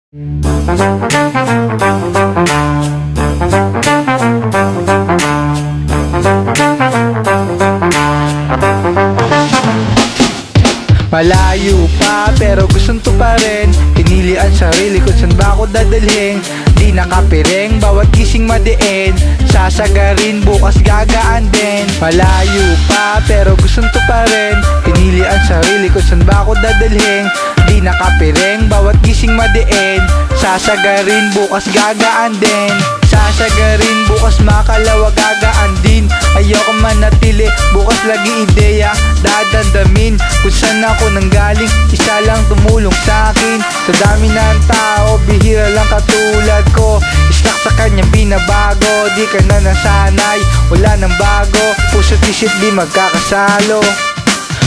Malayo pa pero gustong to pa rin. Pinili ang sarili kung saan ba ako dadalhin. Di nakapiring, bawat gising madiin. Sasagarin, bukas gagaan din. Malayo pa pero gustong to pa rin. Pinili ang sarili kung saan ba ako dadalhin. Di nakapiring, bawat gising madiin. Sasagarin, bukas gagaan din. Sasagarin, bukas makalawa gagaan din. Ayoko manatili, bukas lagi ideya dadandamin. Kung saan ako nanggaling, isa lang tumulong sa'kin. Sa dami ng tao, bihira lang katulad ko. Stuck sa kanyang binabago, di ka na nasanay, wala nang bago. Puso't isip di magkakasalo.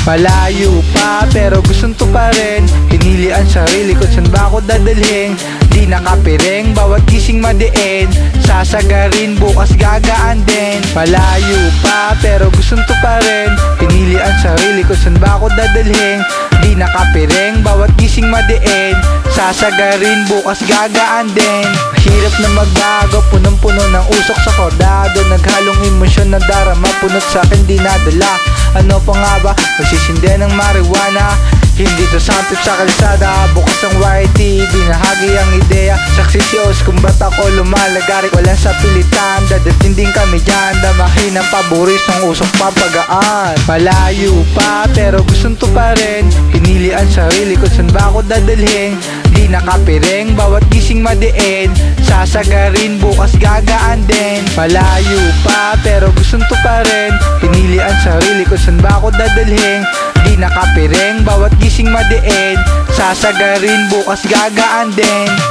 Malayo pa pero gustong to pa rin. Pinili ang sarili kung saan ba ako dadalhin. Di nakapiring, bawat gising madiin. Sasagarin, bukas gagaan din. Malayo pa pero gustong to pa rin. Pinili ang sarili kung saan ba ako dadalhin. Di nakapiring, bawat gising madiin. Sasagarin, bukas gagaan din. Hirap na magbago, punong-puno ng usok sa kordado. Naghalong emosyon na darama, punot sa'kin dinadala. Ano pa nga ba? Magsisindi ng marijuana. Hindi to santip sa kalsada. Bukas ang YT, binahagi ang ideya. Saksisiyos kung ba't ako lumalagarik. Walang sa pilitan, dadating din kami dyan. Damahin ang paboris ng usok pampagaan. Malayo pa pero gustong to pa rin. Pinili ang sarili kung saan ba ako dadalhin. Di nakapiring, bawat gising madiin. Sasagarin, bukas gagaan din. Malayo pa pero gustong to pa rin. Pinili ang sarili kung saan ba ako dadalhin. Di nakapiring, bawat gising madiin. Sasagarin, bukas gagaan din.